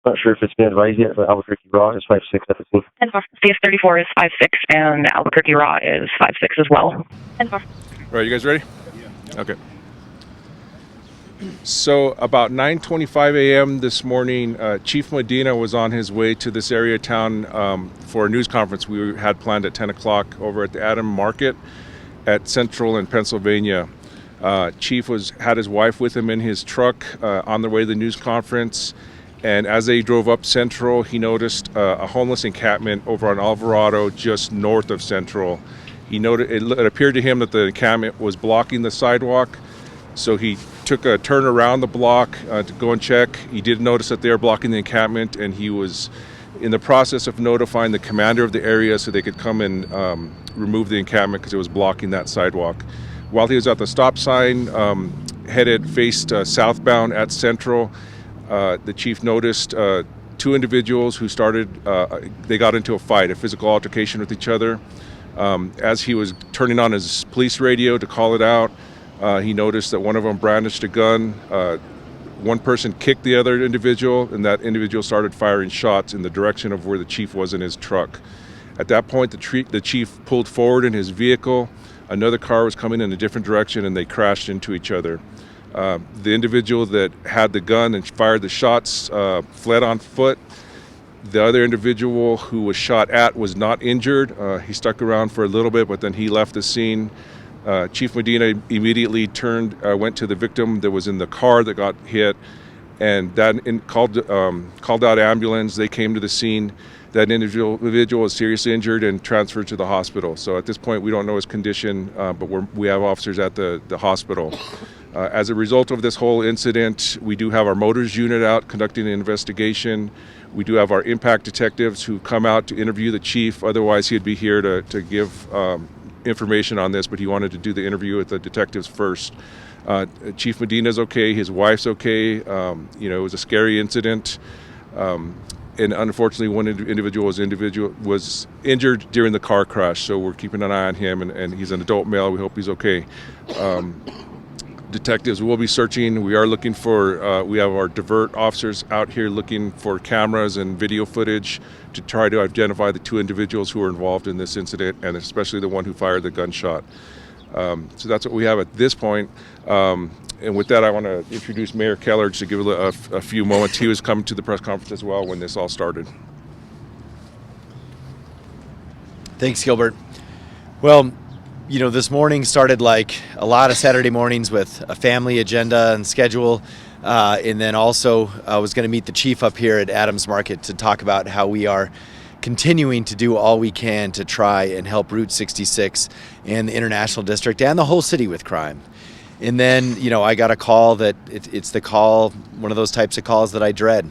Not sure if it's been advised yet, but Albuquerque Raw is 5'6" at the scene. 10-4. CS34 is 5'6", and Albuquerque Raw is 5'6" as well. 10-4. All right, you guys ready? Yeah. Okay. So about 9:25 a.m. this morning, Chief Medina was on his way to this area of town for a news conference we had planned at 10 o'clock over at the Adam Market at Central in Pennsylvania. Chief had his wife with him in his truck on their way to the news conference. And as they drove up Central, he noticed a homeless encampment over on Alvarado, just north of Central. He noted it appeared to him that the encampment was blocking the sidewalk, so he took a turn around the block to go and check. He did notice that they were blocking the encampment, and he was in the process of notifying the commander of the area so they could come and remove the encampment because it was blocking that sidewalk. While he was at the stop sign, faced southbound at Central, the chief noticed two individuals who they got into a fight, a physical altercation with each other. As he was turning on his police radio to call it out, he noticed that one of them brandished a gun. One person kicked the other individual, and that individual started firing shots in the direction of where the chief was in his truck. At that point, the chief pulled forward in his vehicle. Another car was coming in a different direction, and they crashed into each other. The individual that had the gun and fired the shots fled on foot. The other individual who was shot at was not injured. He stuck around for a little bit, but then he left the scene. Chief Medina immediately went to the victim that was in the car that got hit, and called out ambulance. They came to the scene. That individual was seriously injured and transferred to the hospital. So at this point, we don't know his condition, but we have officers at the hospital. As a result of this whole incident, we do have our motors unit out conducting an investigation. We do have our impact detectives who come out to interview the chief. Otherwise, he'd be here to give information on this, but he wanted to do the interview with the detectives first. Chief Medina's okay. His wife's okay. It was a scary incident. And unfortunately, one individual was injured during the car crash, so we're keeping an eye on him, and he's an adult male. We hope he's okay. Detectives will be searching. We are looking for, we have our divert officers out here looking for cameras and video footage to try to identify the two individuals who were involved in this incident, and especially the one who fired the gunshot. So that's what we have at this point. And with that, I want to introduce Mayor Keller to give a few moments. He was coming to the press conference as well when this all started. Thanks, Gilbert. Well, this morning started like a lot of Saturday mornings with a family agenda and schedule. And then also I was going to meet the chief up here at Adams Market to talk about how we are continuing to do all we can to try and help Route 66 and the International District and the whole city with crime. And then, I got a call that it's the call, one of those types of calls that I dread.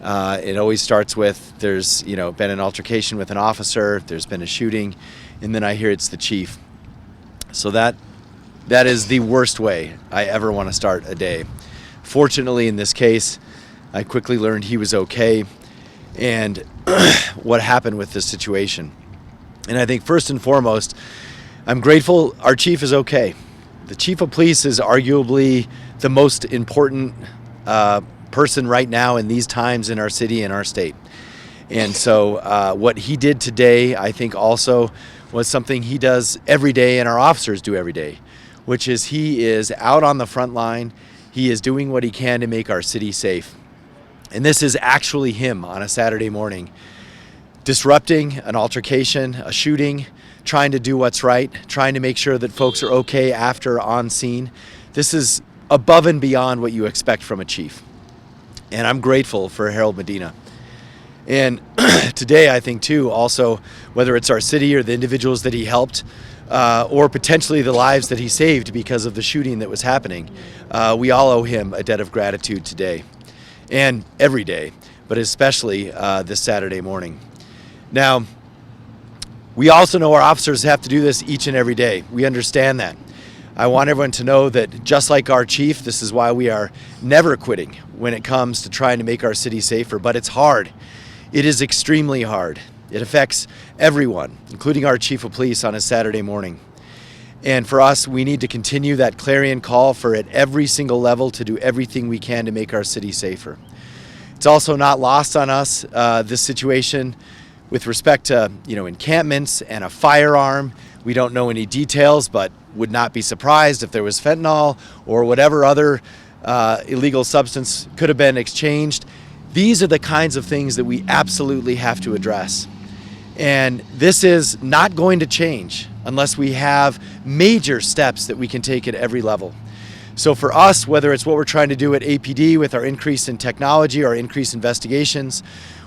It always starts with there's, been an altercation with an officer, there's been a shooting, and then I hear it's the chief. So that is the worst way I ever want to start a day. Fortunately, in this case, I quickly learned he was okay and what happened with this situation. And I think first and foremost, I'm grateful our chief is okay. The chief of police is arguably the most important person right now in these times in our city and our state. And so what he did today, I think also was something he does every day and our officers do every day, which is he is out on the front line. He is doing what he can to make our city safe. And this is actually him on a Saturday morning, disrupting an altercation, a shooting, trying to do what's right, trying to make sure that folks are okay after on scene. This is above and beyond what you expect from a chief. And I'm grateful for Harold Medina. And today, I think, too, also, whether it's our city or the individuals that he helped, or potentially the lives that he saved because of the shooting that was happening, we all owe him a debt of gratitude today and every day, but especially this Saturday morning. Now, we also know our officers have to do this each and every day. We understand that. I want everyone to know that just like our chief, this is why we are never quitting when it comes to trying to make our city safer, but it's hard. It is extremely hard. It affects everyone, including our chief of police on a Saturday morning. And for us, we need to continue that clarion call for at every single level to do everything we can to make our city safer. It's also not lost on us, this situation with respect to, encampments and a firearm. We don't know any details, but would not be surprised if there was fentanyl or whatever other illegal substance could have been exchanged. These are the kinds of things that we absolutely have to address. And this is not going to change unless we have major steps that we can take at every level. So for us, whether it's what we're trying to do at APD with our increase in technology, our increased investigations,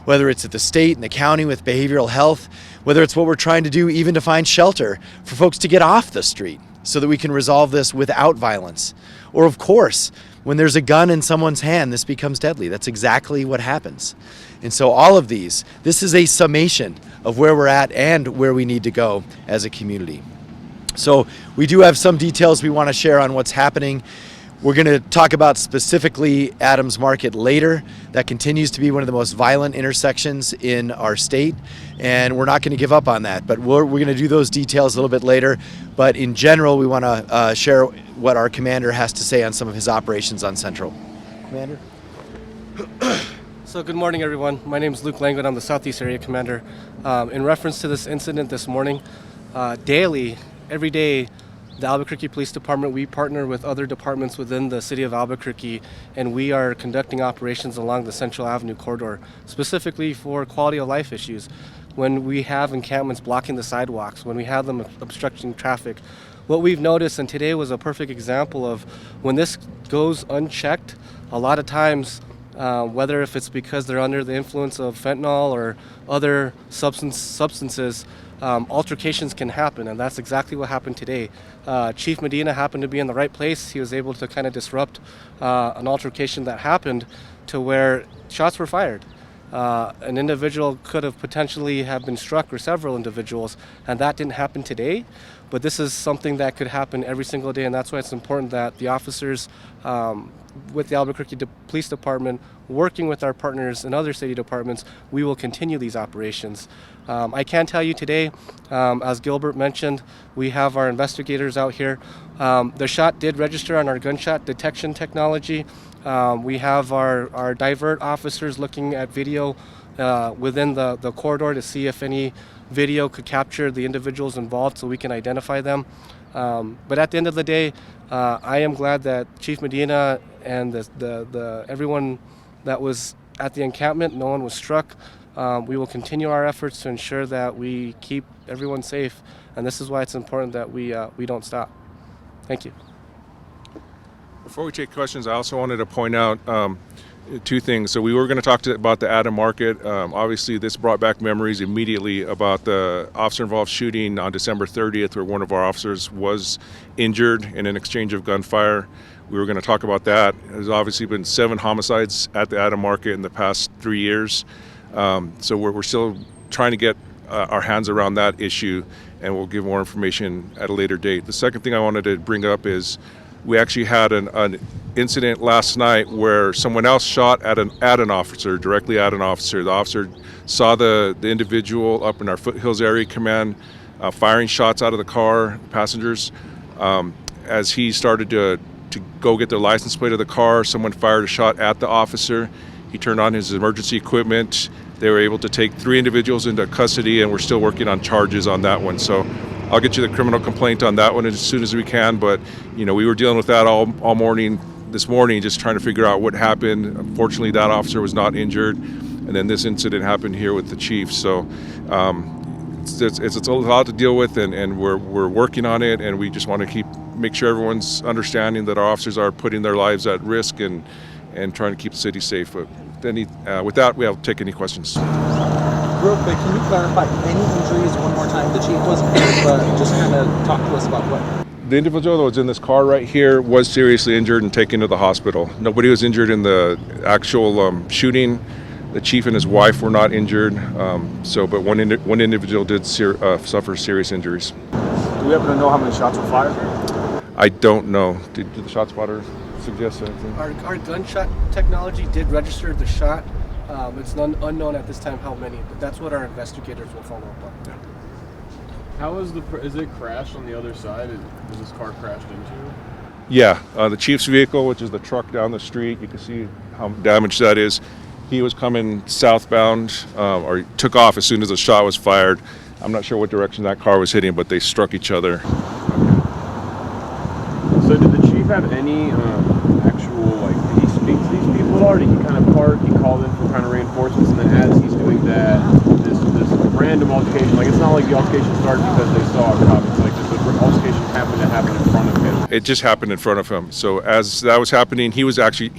whether it's at the state and the county with behavioral health, whether it's what we're trying to do even to find shelter for folks to get off the street so that we can resolve this without violence. Or of course, when there's a gun in someone's hand, this becomes deadly. That's exactly what happens. And so all of this is a summation of where we're at and where we need to go as a community. So we do have some details we want to share on what's happening. We're going to talk about specifically Adams Market later. That continues to be one of the most violent intersections in our state, and we're not going to give up on that. But we're going to do those details a little bit later. But in general, we want to share what our commander has to say on some of his operations on Central. Commander? So good morning, everyone. My name is Luke Languit. I'm the Southeast Area Commander. In reference to this incident this morning, daily, every day, the Albuquerque Police Department, we partner with other departments within the city of Albuquerque, and we are conducting operations along the Central Avenue corridor, specifically for quality of life issues. When we have encampments blocking the sidewalks, when we have them obstructing traffic, what we've noticed, and today was a perfect example of when this goes unchecked, a lot of times, whether if it's because they're under the influence of fentanyl or other substances, altercations can happen, and that's exactly what happened today. Chief Medina happened to be in the right place. He was able to kind of disrupt an altercation that happened to where shots were fired. An individual could have potentially have been struck, or several individuals, and that didn't happen today. But this is something that could happen every single day, and that's why it's important that the officers with the Albuquerque Police Department, working with our partners in other city departments, we will continue these operations. I can tell you today, as Gilbert mentioned, we have our investigators out here. The shot did register on our gunshot detection technology. We have our divert officers looking at video within the corridor to see if any video could capture the individuals involved so we can identify them. But at the end of the day, I am glad that Chief Medina and the everyone that was at the encampment, no one was struck. We will continue our efforts to ensure that we keep everyone safe, and this is why it's important that we don't stop. Thank you. Before we take questions, I also wanted to point out two things. So we were going to talk about the Adams Market. Obviously, this brought back memories immediately about the officer-involved shooting on December 30th, where one of our officers was injured in an exchange of gunfire. We were going to talk about that. There's obviously been 7 homicides at the Adams Market in the past 3 years. So we're still trying to get our hands around that issue, and we'll give more information at a later date. The second thing I wanted to bring up is we actually had an incident last night where someone else shot at an officer, directly at an officer. The officer saw the individual up in our Foothills Area Command firing shots out of the car, passengers. As he started to go get the license plate of the car, someone fired a shot at the officer. He turned on his emergency equipment. They were able to take 3 individuals into custody, and we're still working on charges on that one. So I'll get you the criminal complaint on that one as soon as we can. But, we were dealing with that all morning this morning, just trying to figure out what happened. Unfortunately, that officer was not injured. And then this incident happened here with the chief. So it's a lot to deal with, and we're working on it. And we just want to make sure everyone's understanding that our officers are putting their lives at risk and trying to keep the city safe. But with that, we'll take any questions. Real quick, can you clarify any injuries one more time? The chief wasn't here, but just kind of talk to us about what. The individual that was in this car right here was seriously injured and taken to the hospital. Nobody was injured in the actual shooting. The chief and his wife were not injured. But one individual did suffer serious injuries. Do we happen to know how many shots were fired? I don't know. Did the shot spotter suggest anything? Our gunshot technology did register the shot. It's unknown at this time how many, but that's what our investigators will follow up on. Yeah. How is it crashed on the other side? Was this car crashed into? Yeah, the chief's vehicle, which is the truck down the street, you can see how damaged that is. He was coming southbound, or he took off as soon as the shot was fired. I'm not sure what direction that car was hitting, but they struck each other. So did the chief have any actual, like, did he speak to these people at all, or did he kind of park, he called in for kind of reinforcements, and then as he's doing that, this random altercation, like, it's not like the altercation started because they saw a cop, it's like this altercation happened to happen in front of him. It just happened in front of him. So as that was happening, he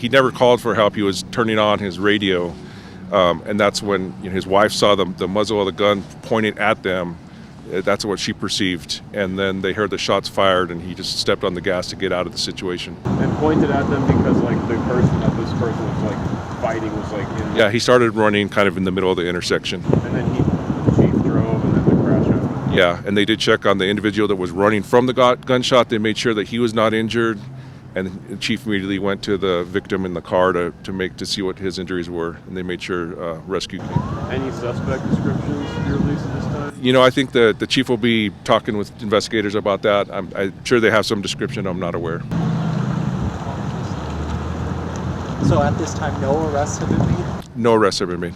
never called for help. He was turning on his radio, and that's when his wife saw the muzzle of the gun pointing at them. That's what she perceived, and then they heard the shots fired, and he just stepped on the gas to get out of the situation. And pointed at them because, like, this person was, like, fighting, was, like, in... Yeah, he started running kind of in the middle of the intersection. And then the chief drove, and then the crash happened. Yeah, and they did check on the individual that was running from the gunshot. They made sure that he was not injured, and the chief immediately went to the victim in the car to see what his injuries were, and they made sure rescue came. Any suspect descriptions you released at this time? I think the chief will be talking with investigators about that. I'm sure they have some description. I'm not aware. So at this time, no arrests have been made? No arrests have been made.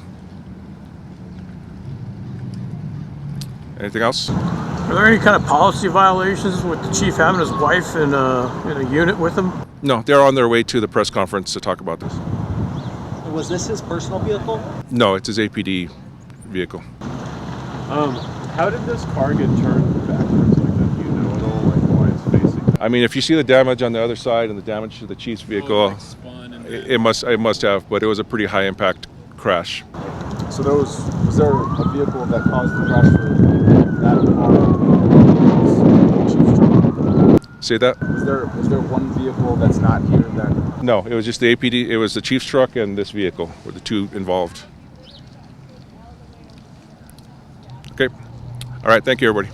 Anything else? Are there any kind of policy violations with the chief having his wife in a unit with him? No, they're on their way to the press conference to talk about this. Was this his personal vehicle? No, it's his APD vehicle. How did this car get turned backwards like that? Do you know at all, like, why it's facing? I mean, if you see the damage on the other side and the damage to the chief's vehicle, it must have, but it was a pretty high impact crash. So was there a vehicle that caused the crash for that car? Say that? Was there one vehicle that's not here that? No, it was just the APD. It was the chief's truck and this vehicle were the two involved. Okay. All right. Thank you, everybody.